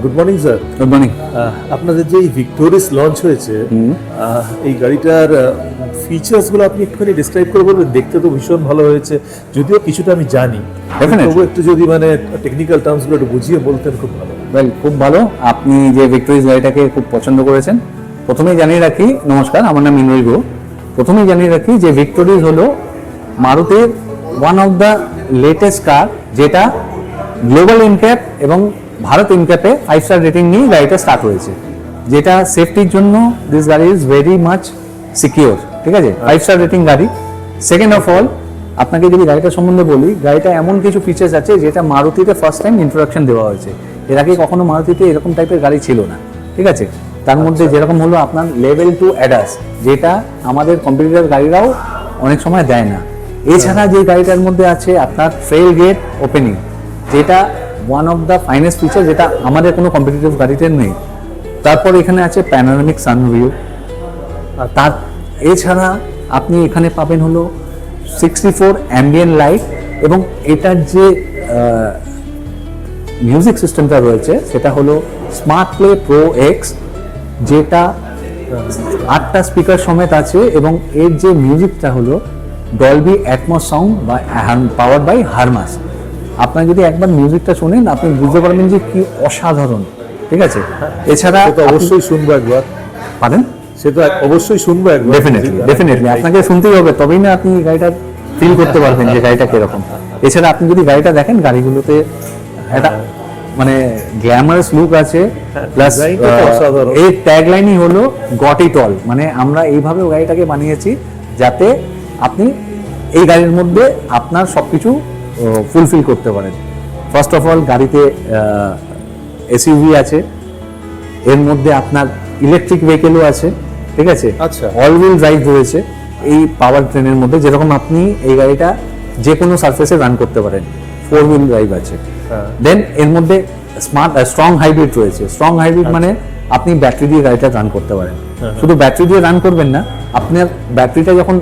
Good morning sir. Good morning. আপনাদের যে এই ভিক্টোরিয়াস লঞ্চ হয়েছে, এই গাড়িটার ফিচার্সগুলো আপনি একটুখানি ডিসক্রাইব করে বলবেন। দেখতে তো ভীষণ ভালো হয়েছে, যদিও কিছুটা আমি জানি, তবু একটু যদি মানে টেকনিক্যাল টার্মসগুলো একটু বুঝিয়ে বলতেন খুব ভালো। ওয়েল, খুব ভালো। আপনি যে ভিক্টোরিয়াস গাড়িটাকে খুব পছন্দ করেছেন। প্রথমেই জানিয়ে রাখি, নমস্কার, আমার নাম ইন্দ্রই গো। প্রথমেই জানিয়ে রাখি যে ভিক্টোরিয়াস হলো মারুতির one of the latest car, যেটা গ্লোবাল ইনক্যাপ এবং ভারত ইনক্যাপে 5 স্টার রেটিং নিয়ে গাড়িটা স্টার্ট হয়েছে, যেটা সেফটির জন্য দিস গাড়ি ইজ ভেরি মাচ সিকিওর। ঠিক আছে, 5 স্টার রেটিং গাড়ি। সেকেন্ড অফ অল, আপনাকে যদি গাড়িটা সম্বন্ধে বলি, গাড়িটা এমন কিছু ফিচার্স আছে যেটা মারুতিতে ফার্স্ট টাইম ইন্ট্রোডাকশন দেওয়া হয়েছে। এর আগে কখনো মারুতিতে এরকম টাইপের গাড়ি ছিল না। ঠিক আছে, তার মধ্যে যেরকম হলো আপনার লেভেল 2 অ্যাডাস, যেটা আমাদের কম্পিটিটর গাড়িরাও অনেক সময় দেয় না। এছাড়া যে গাড়িটার মধ্যে আছে আপনার ট্রেল গেট ওপেনিং, যেটা one of the finest feature, যেটা আমাদের কোনো কম্পিটিটিভ গাড়িতে নেই। তারপর এখানে আছে প্যানোরামিক সানভিউ। তার এছাড়া আপনি এখানে পাবেন হলো 64 অ্যাম্বিয়েন্ট লাইট, এবং এটার যে মিউজিক সিস্টেমটা রয়েছে সেটা হলো স্মার্ট প্লে প্রো এক্স, যেটা 8টা স্পিকার সমেত আছে, এবং এর যে মিউজিকটা হলো ডলবি অ্যাটমস সাউন্ড বা পাওয়ার্ড বাই হারমাস। আপনার যদি একবার মিউজিকটা শোনেন, আপনি বুঝতে পারবেন যে কি অসাধারণ। ঠিক আছে, এছাড়া অবশ্যই শুনবো একবার। পারেন, সে তো অবশ্যই শুনবো একবার। ডেফিনেটলি আপনাকে শুনতেই হবে, তবেই না আপনি গাড়িটা ফিল করতে পারবেন যে গাড়িটা কিরকম। এছাড়া আপনি যদি গাড়িটা দেখেন, গাড়িগুলোতে একটা মানে গ্ল্যামারাস লুক আছে, প্লাস এর ট্যাগলাইনই হলো গট ইট অল। মানে আমরা এইভাবে গাড়িটাকে বানিয়েছি যাতে আপনি এই গাড়ির মধ্যে আপনার সবকিছু ফুলফিল করতে পারেন। ফার্স্ট অফ অল, গাড়িতে এসইউভি আছে, এর মধ্যে আপনার ইলেকট্রিক ভেহিকেলও আছে। ঠিক আছে, আচ্ছা, অল হুইল ড্রাইভ রয়েছে এই পাওয়ার ট্রেনের মধ্যে, যেরকম আপনি এই গাড়িটা যে কোনো সারফেসে রান করতে পারেন। 4 হুইল ড্রাইভ আছে। দেন এর মধ্যে স্ট্রং হাইব্রিড রয়েছে। স্ট্রং হাইব্রিড মানে আপনি ব্যাটারি দিয়ে গাড়িটা রান করতে পারেন। শুধু ব্যাটারি দিয়ে রান করবেন না, আপনার ব্যাটারিটা যখন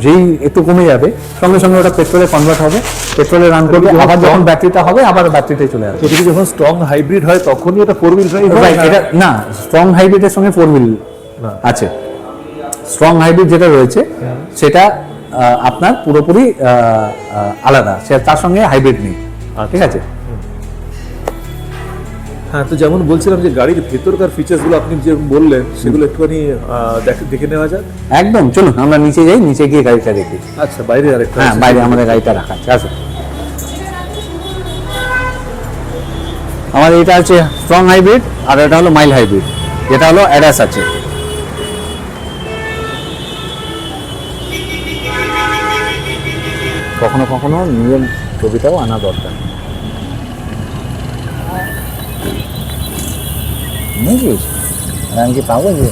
যেই একটু কমে যাবে, সঙ্গে সঙ্গে ওটা পেট্রোলে কনভার্ট হবে, পেট্রোলে রান করবে, আবার যখন ব্যাটারিটা হবে আবার ব্যাটারিতে চলে আসবে। যদি যখন স্ট্রং হাইব্রিড হয় তখনই এটা 4 হুইল ড্রাইভ হয়? এটা না, স্ট্রং হাইব্রিডের সঙ্গে 4 হুইল আছে। স্ট্রং হাইব্রিড যেটা রয়েছে সেটা আপনার পুরোপুরি আলাদা, তার সঙ্গে হাইব্রিড নেই। ঠিক আছে। হ্যাঁ, তো যেমন বলছিলাম যে গাড়ির ভেতরকার ফিচার্সগুলো আপনি যে বললেন, সেগুলো একটুখানি দেখে নেওয়া যাক। একদম, চলুন আমরা নিচে যাই, নিচে গিয়ে গাড়িটা দেখি। আচ্ছা, বাইরে আরেকটা? হ্যাঁ, বাইরে আমাদের গাড়িটা রাখা আছে। আসুন, আমার এটা আছে স্ট্রং হাইব্রিড, আর এটা হলো মাইল্ড হাইব্রিড, যেটা হলো অ্যাডাস আছে। কখনো কখনো নিজের ছবিটাও আনা দরকার নাকি, আমি কি পাবো যে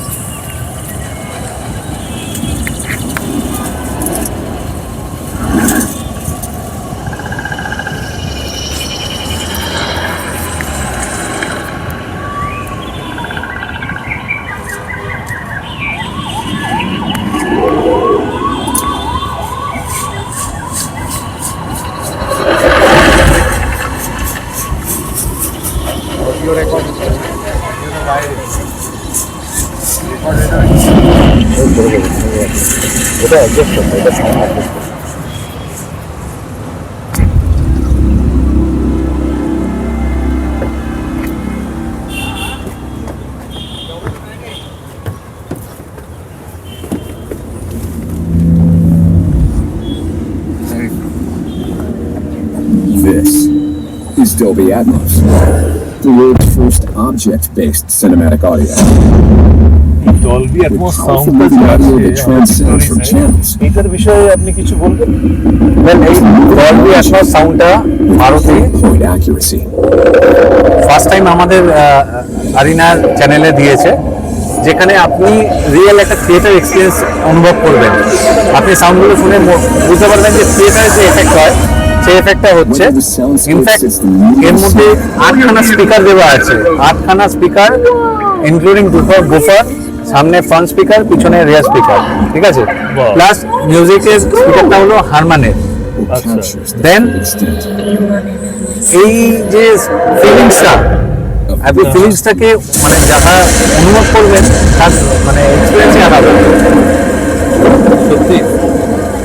এটা অ্যাডজাস্ট করতে, এটা সাউন্ড অ্যাডজাস্ট করতে। This is Dolby Atmos, the world's first object-based cinematic audio. Dolby atoms Powerful সাউন্ডটা movie যে audio that আছে transcends from channels. এটার বিষয়ে আপনি কিছু বলবেন? এই ডলবি অ্যাটমস সাউন্ডটা Maruti Point accuracy. First time আমাদের আরিনার চ্যানেলে দিয়েছে, যেখানে আপনি রিয়েল একটা থিয়েটার এক্সপিরিয়েন্স অনুভব করবেন। আপনি সাউন্ডগুলো শুনে বুঝতে পারবেন যে থিয়েটারের যে এফেক্ট হয়, সেই এফেক্টটা হচ্ছে। ইনফ্যাক্ট এর মধ্যে 8খানা স্পিকার দেওয়া আছে, 8খানা স্পিকার ইনক্লুডিং বুফার, সামনে ফ্রন্ট স্পিকার, পিছনে রিয়ার স্পিকার। ঠিক আছে, প্লাস মিউজিকের স্পিকারটা হলো হারমানের। Captures the Then- full extent. এই যে ফিলিংসটা, আপনি ফিলিংসটাকে মানে যারা অনুভব করবেন তার মানে এক্সপিরিয়েন্সই আলাদা। সত্যি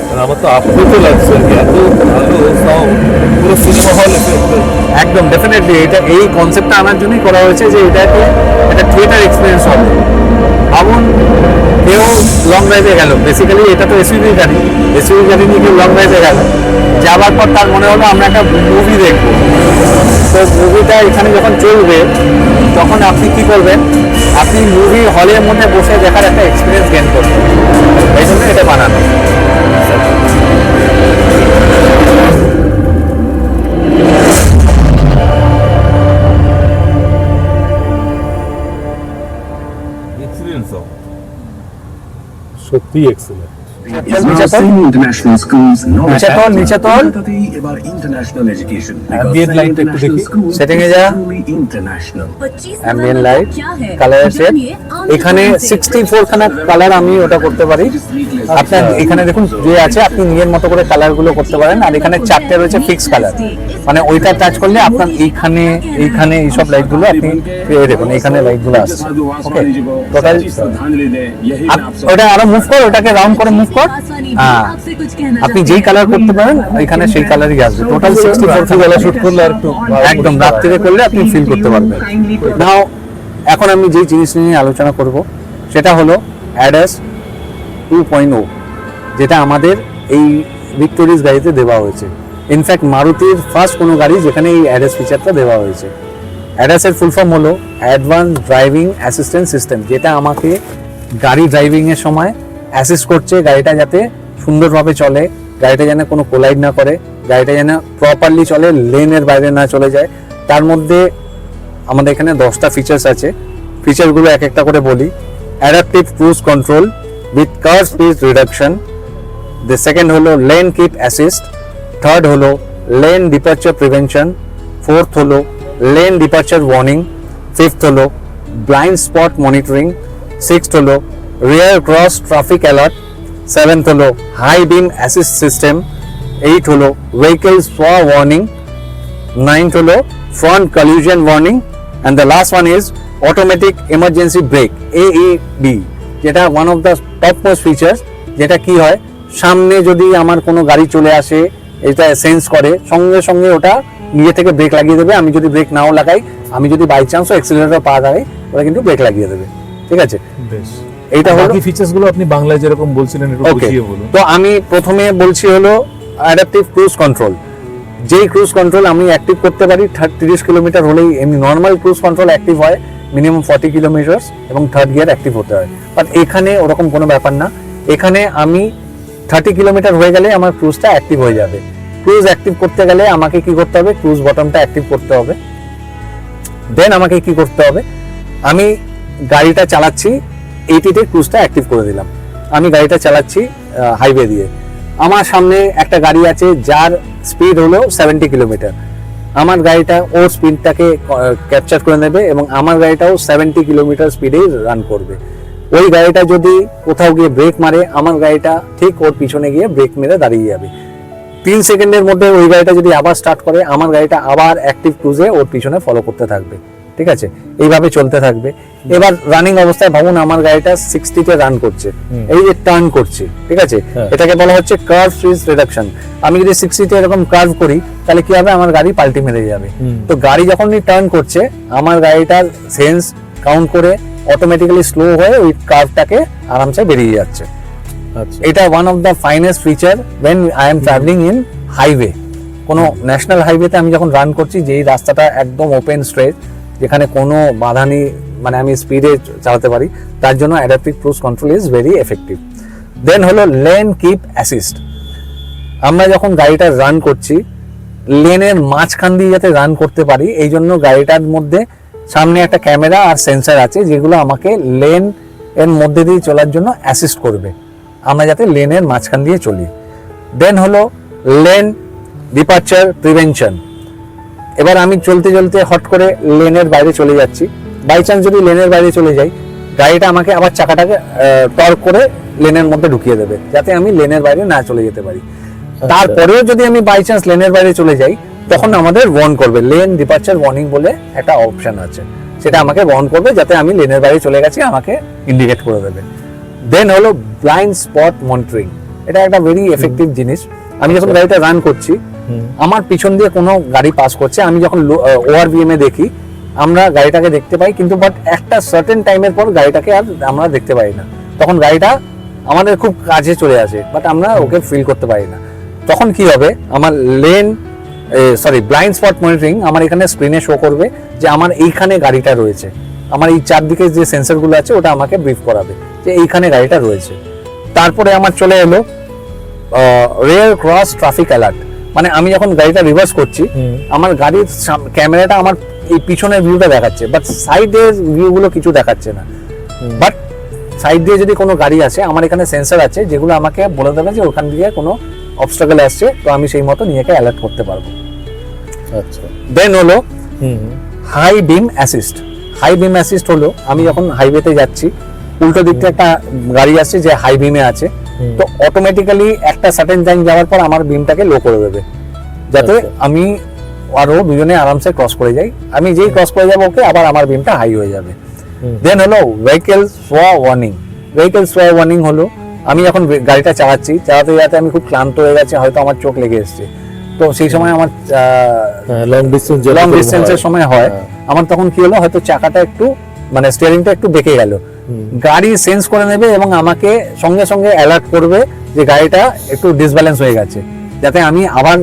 মানে আমার তো আপ্লুত লাগছে আর কি, এত ভালো সাউন্ড, পুরো সিনেমা হল এফেক্ট। একদম ডেফিনেটলি এটা এই কনসেপ্টটা আনার জন্যই করা হয়েছে যে এটাকে একটা থিয়েটার এক্সপিরিয়েন্স হবে। ভাবুন কেউ লং ড্রাইভে গেল, বেসিক্যালি এটা তো এসইউভি গাড়ি নিয়ে কেউ লং ড্রাইভে গেল, যাবার পর তার মনে হলো আমরা একটা মুভি দেখবো। তো মুভিটা এখানে যখন চলবে তখন আপনি কি করবেন, আপনি মুভি হলের মধ্যে বসে দেখার একটা এক্সপিরিয়েন্স গেইন করবেন, এই জন্য এটা বানানো। সত্যি excellent. Is now same international schools knowledge নিচে তোল about international education Ambient light একটু দেখি। Setting এ যা। international ambient light, colour set, এখানে 64 খানা কালার আমি ওটা করতে পারি। আপনার এখানে দেখুন যে আছে, আপনি নিজের মতো করে কালার গুলো করতে পারেন। আর এখানে 4টে রয়েছে ফিক্স কালার, মানে ওইটা টাচ করলে আপনার এইখানে এইসব লাইট গুলো আপনি পেয়ে দেখুন, এখানে লাইট গুলো আসছে। ওকে, টোটাল ওটা আরো মুভ কর, ওটাকে রাউন্ড করে মুভ কর। হ্যাঁ, আপনি যেই কালার করতে পারেন এখানে সেই কালারই আসবে। টোটাল 64 বেলা শুট করলে আর একটু একদম রাত্রিরে করলে আপনি ফিল করতে পারবেন। নাও এখন আমি যেই জিনিস নিয়ে আলোচনা করব সেটা হলো অ্যাডাস 2.0, যেটা আমাদের এই ভিক্টোরিয়াস গাড়িতে দেওয়া হয়েছে। ইনফ্যাক্ট মারুতির ফার্স্ট কোনো গাড়ি যেখানে এই অ্যাডাস ফিচারটা দেওয়া হয়েছে। অ্যাডাসের ফুল ফর্ম হলো অ্যাডভান্স ড্রাইভিং অ্যাসিস্ট্যান্ট সিস্টেম, যেটা আমাকে গাড়ি ড্রাইভিং এর সময় অ্যাসিস্ট করছে, গাড়িটা যাতে সুন্দরভাবে চলে, গাড়িটা যেন কোনো কোলাইড না করে, গাড়িটা যেন প্রপারলি চলে, লেনের বাইরে না চলে যায়। তার মধ্যে আমাদের এখানে 10টা ফিচার্স আছে, ফিচারগুলো এক একটা করে বলি। Adaptive cruise control with car speed reduction, the second হলো লেন কিপ অ্যাসিস্ট, থার্ড হলো লেন ডিপারচার প্রিভেনশন, ফোর্থ হলো লেন ডিপারচার ওয়ার্নিং, ফিফথ হলো ব্লাইন্ড স্পট মনিটরিং, সিক্সথ হলো rear cross traffic alert, seventh হলো high beam assist system, eight হলো vehicle speed warning, ninth হলো front collision warning, and the last one is automatic emergency brake AEB, যেটা one of the top most features. যেটা কি হয়, সামনে যদি আমার কোনো গাড়ি চলে আসে, এটা সেন্স করে, সঙ্গে সঙ্গে ওটা নিজে থেকে ব্রেক লাগিয়ে দেবে। আমি যদি ব্রেক নাও লাগাই, আমি যদি বাই চান্স অ্যাক্সিলারেটর পা লাগাই, ওটা কিন্তু ব্রেক লাগিয়ে দেবে। ঠিক আছে, বেশ। এইটা হলো বাকি ফিচার্স গুলো আপনি বাংলায় যেরকম বলছিলেন একটু ওকে। বুঝিয়ে বলুন। তো আমি প্রথমে বলছি হলো অ্যাডাপটিভ ক্রুজ কন্ট্রোল। যেই ক্রুজ কন্ট্রোল আমি অ্যাক্টিভ করতে পারি 30 কিলোমিটার হলেই, এমনি নর্মাল ক্রুজ কন্ট্রোল অ্যাক্টিভ হয় মিনিমাম 40 কিলোমিটার এবং থার্ড গিয়ার অ্যাক্টিভ হতে হয়। বাট এখানে ওরকম কোনো ব্যাপার না, এখানে আমি 30 কিলোমিটার হয়ে গেলে আমার ক্রুজটা অ্যাক্টিভ হয়ে যাবে। ক্রুজ অ্যাক্টিভ করতে গেলে আমাকে কি করতে হবে, ক্রুজ বটনটা অ্যাক্টিভ করতে হবে। দেন আমাকে কি করতে হবে, আমি গাড়িটা চালাচ্ছি 80-তে ক্রুজটা অ্যাক্টিভ করে দিলাম। আমি গাড়িটা চালাচ্ছি হাইওয়ে দিয়ে, আমার সামনে একটা গাড়ি আছে যার স্পিড হলো 70 কিলোমিটার। আমার গাড়িটা ওর স্পিডটাকে ক্যাপচার করে নেবে এবং আমার গাড়িটাও 70 কিলোমিটার স্পিডেই রান করবে। ওই গাড়িটা যদি কোথাও গিয়ে ব্রেক মারে, আমার গাড়িটা ঠিক ওর পিছনে গিয়ে ব্রেক মেরে দাঁড়িয়ে যাবে। 3 সেকেন্ডের মধ্যে ওই গাড়িটা যদি আবার স্টার্ট করে, আমার গাড়িটা আবার অ্যাক্টিভ ক্রুজে ওর পিছনে ফলো করতে থাকবে। ঠিক আছে, এইভাবে চলতে থাকবে। এবার রানিং অবস্থায় ভাবুন আমার গাড়িটা 60-তে রান করছে, এই যে টার্ন করছে, ঠিক আছে, এটাকে বলা হচ্ছে কার্ভ স্পিড রিডাকশন। আমি যদি 60-তে এরকম কার্ভ করি তাহলে কি হবে, আমার গাড়ি পাল্টি মেরে যাবে। তো গাড়ি যখনই টার্ন করছে, আমার গাড়িটার সেন্স কাউন্ট করে অটোমেটিক্যালি স্লো হয়ে ওই কার্ভটাকে আরামসে বেরিয়ে যাচ্ছে। আচ্ছা, এটা one of the finest feature when I am travelling in highway. কোনো ন্যাশনাল হাইওয়েতে আমি যখন রান করছি, যেই রাস্তাটা একদম ওপেন স্ট্রেচ, যেখানে কোনো বাধা নেই, মানে আমি স্পিডে চালাতে পারি, তার জন্য adaptive cruise control is very effective. Then হলো লেন কিপ অ্যাসিস্ট। আমরা যখন গাড়িটা রান করছি, লেনের মাঝখান দিয়ে যাতে রান করতে পারি, এই জন্য গাড়িটার মধ্যে সামনে একটা ক্যামেরা আর সেন্সার আছে, যেগুলো আমাকে লেন এর মধ্যে দিয়ে চলার জন্য অ্যাসিস্ট করবে, আমরা যাতে লেনের মাঝখান দিয়ে চলি। দেন হলো লেন ডিপারচার প্রিভেনশন। এবার আমি চলতে চলতে হট করে লেনের বাইরে চলে যাচ্ছি, বাই চান্স যদি লেনের বাইরে চলে যাই, গাড়িটা আমাকে আবার চাকাটাকে টর্ক করে লেনের মধ্যে ঢুকিয়ে দেবে, যাতে আমি লেনের বাইরে না চলে যেতে পারি। তারপরেও যদি আমি বাই চান্স লেনের বাইরে চলে যাই, তখন আমাদের ওয়ার্ন করবে, লেন ডিপারচার ওয়ার্নিং বলে একটা অপশন আছে, সেটা আমাকে ওয়ার্ন করবে যাতে আমি লেনের বাইরে চলে গেছি, আমাকে ইন্ডিকেট করে দেবে। দেন হলো ব্লাইন্ড স্পট মনিটরিং, এটা একটা ভেরি এফেক্টিভ জিনিস। আমি যখন গাড়িটা রান করছি, আমার পিছন দিয়ে কোনো গাড়ি পাস করছে, আমি যখন ওআরভিএম এ দেখি আমরা গাড়িটাকে দেখতে পাই, কিন্তু বাট একটা সার্টেন টাইমের পর গাড়িটাকে আর আমরা দেখতে পাই না, তখন গাড়িটা আমাদের খুব কাছে চলে আসে, বাট আমরা ওকে ফিল করতে পারি না। তখন কি হবে, আমার ব্লাইন্ড স্পট মনিটরিং আমার এখানে স্ক্রিনে শো করবে যে আমার এইখানে গাড়িটা রয়েছে, আমার এই চারদিকে যে সেন্সরগুলো আছে ওটা আমাকে ব্রিফ করাবে যে এইখানে গাড়িটা রয়েছে। তারপরে আমার চলে এলো রেয়ার ক্রস ট্রাফিক অ্যালার্ট, মানে আমি যখন গাড়িটা রিভার্স করছি, আমার গাড়ির ক্যামেরাটা আমার এই পিছনের ভিউটা দেখাচ্ছে, বাট সাইডের ভিউগুলো কিছু দেখাচ্ছে না। বাট সাইড দিয়ে যদি কোনো গাড়ি আসে, আমার এখানে সেন্সর আছে যেগুলো আমাকে বলে দেবে যে ওখান দিয়ে কোনো অবস্টাকেল আসছে, তো আমি সেই মতো নিজেকে অ্যালার্ট করতে পারবো। আচ্ছা, দেন হলো high beam assist. High beam assist হলো আমি যখন হাইওয়েতে যাচ্ছি, উল্টো দিক থেকে একটা গাড়ি আসছে যে হাই বিমে আছে, তো অটোমেটিক্যালি একটা সার্টেন টাইম যাওয়ার পর আমার বিমটাকে লো করে দেবে, যাতে আমি আরো দুজনে আরামসে ক্রস করে যাই। আমি যেই ক্রস করে যাবো ওকে, আবার আমার বিমটা হাই হয়ে যাবে। দেন হলো ভেহিকেল সোয়া ওয়ার্নিং। ভেহিকেল সোয়া ওয়ার্নিং হলো আমি যখন গাড়িটা চালাচ্ছি, চালাতে চালাতে আমি খুব ক্লান্ত হয়ে গেছে, হয়তো আমার চোখ লেগে এসছে, তো সেই সময় আমার লং ডিস্টেন্সের সময় হয়, আমার তখন কি হলো, হয়তো চাকাটা একটু মানে স্টিয়ারিংটা একটু বেঁকে গেল, গাড়ি সেন্স করে নেবে এবং আমাকে সঙ্গে সঙ্গে অ্যালার্ট করবে যে গাড়িটা একটু ডিসব্যালেন্স হয়ে গেছে, যাতে আমি আবার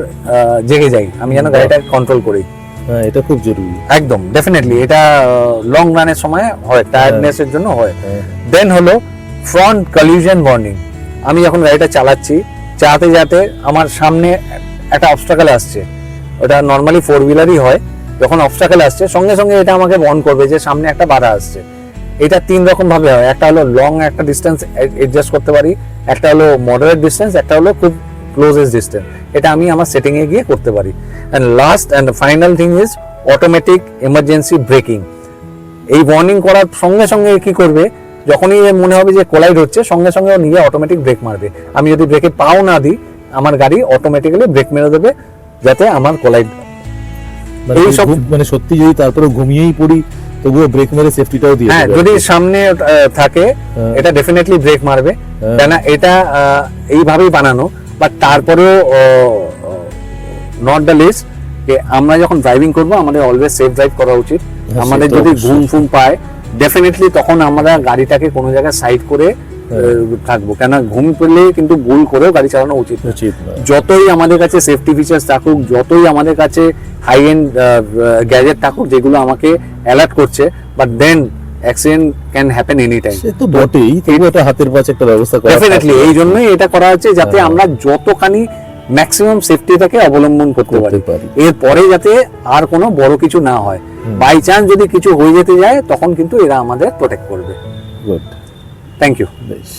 জেগে যাই, আমি যেন গাড়িটা কন্ট্রোল করি। হ্যাঁ, এটা খুব জরুরি। একদম ডেফিনেটলি, এটা লং রানের সময় হয়, টায়ার্ডনেসের জন্য হয়। দেন হলো ফ্রন্ট কলিউশন ওয়ার্নিং। আমি যখন গাড়িটা চালাচ্ছি, চালাতে যাতে আমার সামনে একটা অবস্টাকেল আসছে, ওটা নর্মালি 4 হুইলারই হয়, যখন অবস্টাকেল আসছে সঙ্গে সঙ্গে এটা আমাকে ওয়ার্ন করবে যে সামনে একটা বাধা আসছে। এটা 3 রকম ভাবে হয়, একটা হলো লং একটা ডিস্টেন্স অ্যাডজাস্ট করতে পারি, একটা হলো মডারেট ডিস্টেন্স, একটা হলো খুব ক্লোজেস্ট ডিস্টেন্স, এটা আমি আমার সেটিং এ গিয়ে করতে পারি। And last and final thing is automatic emergency braking. এই ওয়ার্নিং করার সঙ্গে সঙ্গে কি করবে, যখনই মনে হবে যে কোলাইড হচ্ছে, সঙ্গে সঙ্গে ও নিজে অটোমেটিক ব্রেক মারবে। আমি যদি ব্রেকে পাও না দিই, আমার গাড়ি অটোমেটিক্যালি ব্রেক মেরে দেবে, যাতে আমার কোলাইড। এই সব মানে সত্যি যদি তারপরে ঘুমিয়েই পড়ি, তবুও ব্রেক মেরে সেফটিটাও দিয়ে হ্যাঁ, দেবে। যদি সামনে থাকে এটা ডেফিনেটলি ব্রেক মারবে, কেন এটা এইভাবেই বানানো। বাট তারপরেও নট দ্য লিস্ট, যে আমরা যখন ড্রাইভিং করবো আমাদের অলওয়েজ সেফ ড্রাইভ করা উচিত। আমাদের যদি ঘুম ফুম পায়, ডেফিনেটলি তখন আমরা গাড়িটাকে কোনো জায়গায় সাইড করে থাকবো, কেন ঘুম পেলে কিন্তু ভুল করেও গাড়ি চালানো উচিত না। যতই আমাদের কাছে সেফটি ফিচার্স থাকুক, যতই আমাদের কাছে হাই এন্ড গ্যাজেট থাকুক যেগুলো আমাকে অ্যালার্ট করছে, but then accident can happen any time. সে তো বটেই, তবু এটা হাতের কাছে একটা ব্যবস্থা করা ডেফিনেটলি এই জন্যই এটা করা হচ্ছে, যাতে আমরা যতখানি ম্যাক্সিমাম সেফটিটাকে অবলম্বন করতে পারি, এরপরে যাতে আর কোনো বড় কিছু না হয়। বাই চান্স যদি কিছু হয়ে যেতে যায়, তখন কিন্তু এরা আমাদের প্রোটেক্ট করবে। Good, thank you. বেশ।